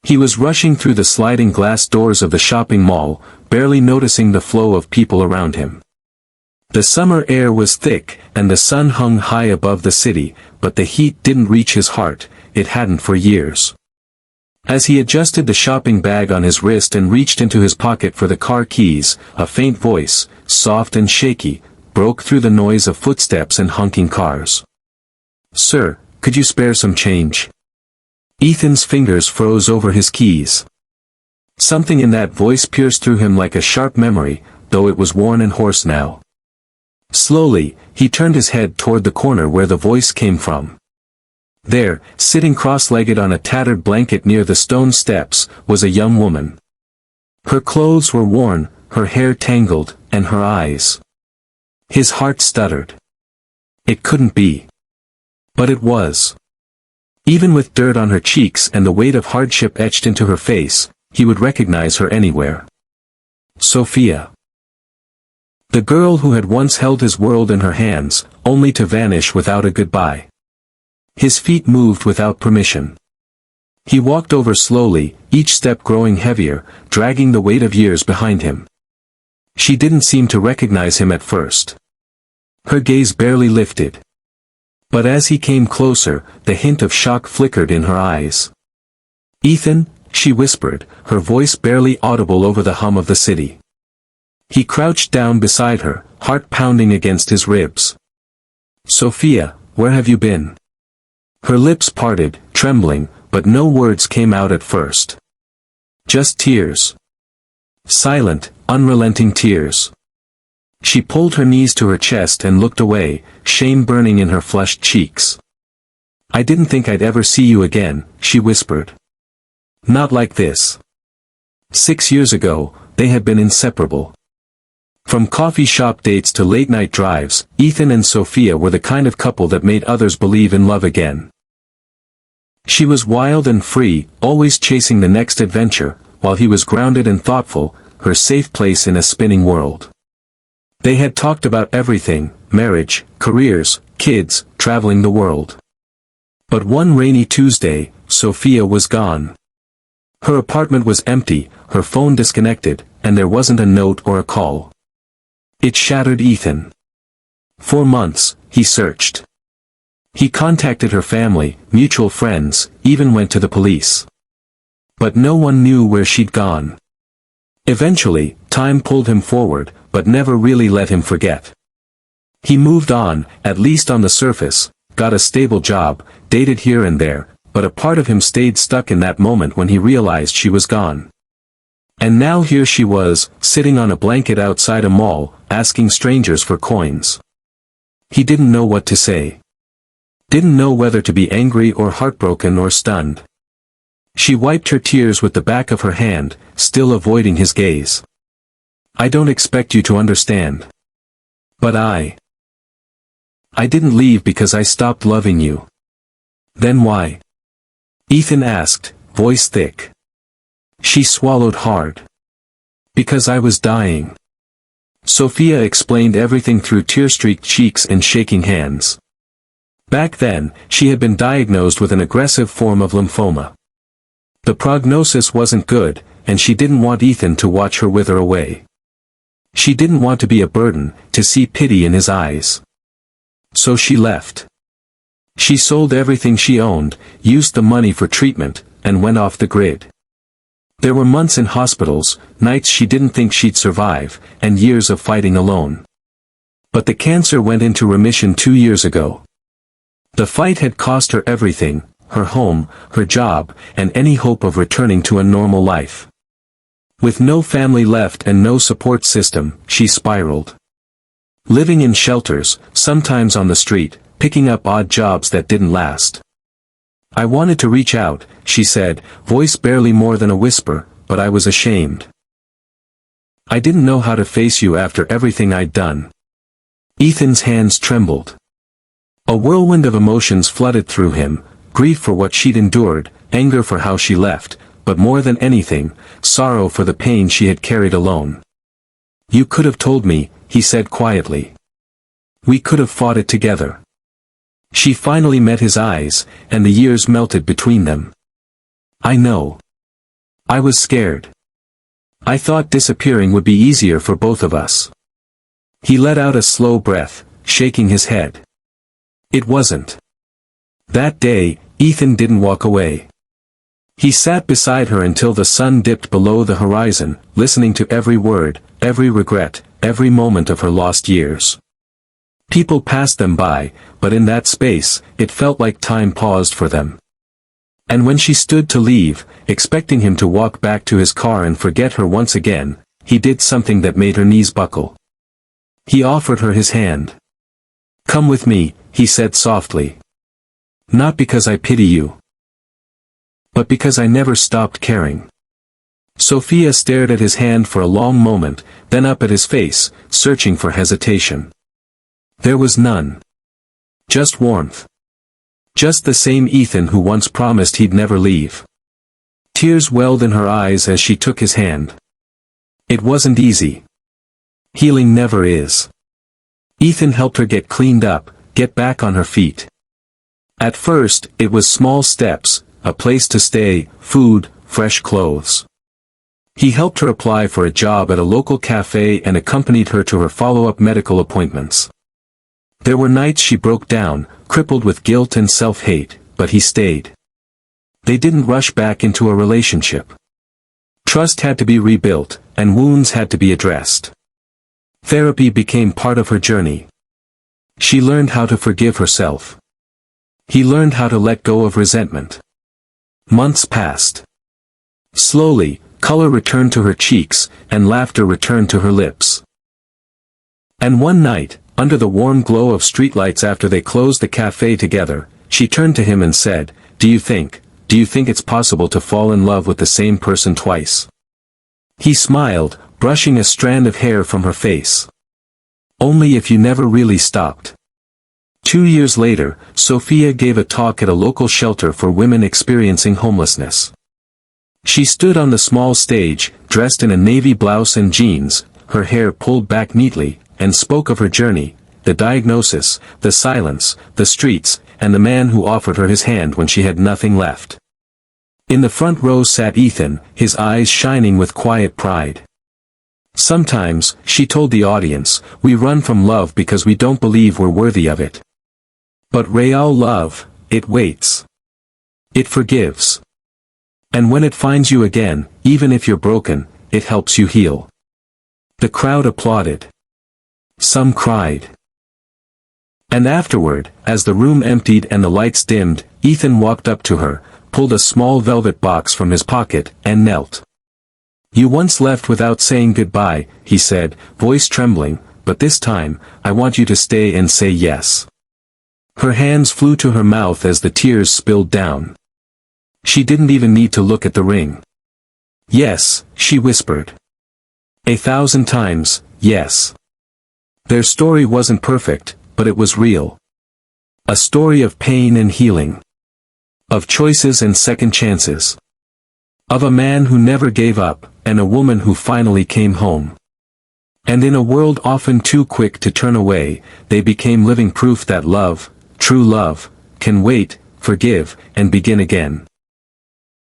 He was rushing through the sliding glass doors of the shopping mall, barely noticing the flow of people around him. The summer air was thick, and the sun hung high above the city, but the heat didn't reach his heart. It hadn't for years. As he adjusted the shopping bag on his wrist and reached into his pocket for the car keys, a faint voice, soft and shaky, broke through the noise of footsteps and honking cars. "Sir, could you spare some change?" Ethan's fingers froze over his keys. Something in that voice pierced through him like a sharp memory, though it was worn and hoarse now. Slowly, he turned his head toward the corner where the voice came from. There, sitting cross-legged on a tattered blanket near the stone steps, was a young woman. Her clothes were worn, her hair tangled, and her eyes. His heart stuttered. It couldn't be. But it was. Even with dirt on her cheeks and the weight of hardship etched into her face, he would recognize her anywhere. Sophia. The girl who had once held his world in her hands, only to vanish without a goodbye. His feet moved without permission. He walked over slowly, each step growing heavier, dragging the weight of years behind him. She didn't seem to recognize him at first. Her gaze barely lifted. But as he came closer, the hint of shock flickered in her eyes. "Ethan," she whispered, her voice barely audible over the hum of the city. He crouched down beside her, heart pounding against his ribs. "Sophia, where have you been?" Her lips parted, trembling, but no words came out at first. Just tears. Silent, unrelenting tears. She pulled her knees to her chest and looked away, shame burning in her flushed cheeks. "I didn't think I'd ever see you again," she whispered. "Not like this." 6 years ago, they had been inseparable. From coffee shop dates to late-night drives, Ethan and Sophia were the kind of couple that made others believe in love again. She was wild and free, always chasing the next adventure, while he was grounded and thoughtful, her safe place in a spinning world. They had talked about everything: marriage, careers, kids, traveling the world. But one rainy Tuesday, Sophia was gone. Her apartment was empty, her phone disconnected, and there wasn't a note or a call. It shattered Ethan. For months, he searched. He contacted her family, mutual friends, even went to the police. But no one knew where she'd gone. Eventually, time pulled him forward, but never really let him forget. He moved on, at least on the surface, got a stable job, dated here and there, but a part of him stayed stuck in that moment when he realized she was gone. And now here she was, sitting on a blanket outside a mall, asking strangers for coins. He didn't know what to say. Didn't know whether to be angry or heartbroken or stunned. She wiped her tears with the back of her hand, still avoiding his gaze. "I don't expect you to understand. But I didn't leave because I stopped loving you." "Then why?" Ethan asked, voice thick. She swallowed hard. "Because I was dying." Sophia explained everything through tear-streaked cheeks and shaking hands. Back then, she had been diagnosed with an aggressive form of lymphoma. The prognosis wasn't good, and she didn't want Ethan to watch her wither away. She didn't want to be a burden, to see pity in his eyes. So she left. She sold everything she owned, used the money for treatment, and went off the grid. There were months in hospitals, nights she didn't think she'd survive, and years of fighting alone. But the cancer went into remission 2 years ago. The fight had cost her everything: her home, her job, and any hope of returning to a normal life. With no family left and no support system, she spiraled. Living in shelters, sometimes on the street, picking up odd jobs that didn't last. "I wanted to reach out," she said, voice barely more than a whisper, "but I was ashamed. I didn't know how to face you after everything I'd done." Ethan's hands trembled. A whirlwind of emotions flooded through him: grief for what she'd endured, anger for how she left, but more than anything, sorrow for the pain she had carried alone. "You could have told me," he said quietly. "We could have fought it together." She finally met his eyes, and the years melted between them. "I know. I was scared. I thought disappearing would be easier for both of us. He let out a slow breath, shaking his head. It wasn't. That day, Ethan didn't walk away. He sat beside her until the sun dipped below the horizon, listening to every word, every regret, every moment of her lost years. People passed them by, but in that space, it felt like time paused for them. And when she stood to leave, expecting him to walk back to his car and forget her once again, he did something that made her knees buckle. He offered her his hand. "Come with me," he said softly. "Not because I pity you, but because I never stopped caring." Sophia stared at his hand for a long moment, then up at his face, searching for hesitation. There was none. Just warmth. Just the same Ethan who once promised he'd never leave. Tears welled in her eyes as she took his hand. It wasn't easy. Healing never is. Ethan helped her get cleaned up, get back on her feet. At first, it was small steps, a place to stay, food, fresh clothes. He helped her apply for a job at a local cafe and accompanied her to her follow-up medical appointments. There were nights she broke down, crippled with guilt and self-hate, but he stayed. They didn't rush back into a relationship. Trust had to be rebuilt, and wounds had to be addressed. Therapy became part of her journey. She learned how to forgive herself. He learned how to let go of resentment. Months passed. Slowly, color returned to her cheeks, and laughter returned to her lips. And one night, under the warm glow of streetlights after they closed the cafe together, she turned to him and said, Do you think it's possible to fall in love with the same person twice?" He smiled, brushing a strand of hair from her face. "Only if you never really stopped." 2 years later, Sophia gave a talk at a local shelter for women experiencing homelessness. She stood on the small stage, dressed in a navy blouse and jeans, her hair pulled back neatly, and spoke of her journey, the diagnosis, the silence, the streets, and the man who offered her his hand when she had nothing left. In the front row sat Ethan, his eyes shining with quiet pride. "Sometimes," she told the audience, "we run from love because we don't believe we're worthy of it. But real love, it waits. It forgives. And when it finds you again, even if you're broken, it helps you heal." The crowd applauded. Some cried. And afterward, as the room emptied and the lights dimmed, Ethan walked up to her, pulled a small velvet box from his pocket, and knelt. "You once left without saying goodbye," he said, voice trembling, "but this time, I want you to stay and say yes." Her hands flew to her mouth as the tears spilled down. She didn't even need to look at the ring. "Yes," she whispered. 1,000 times, yes. Their story wasn't perfect, but it was real. A story of pain and healing. Of choices and second chances. Of a man who never gave up, and a woman who finally came home. And in a world often too quick to turn away, they became living proof that love, true love, can wait, forgive, and begin again.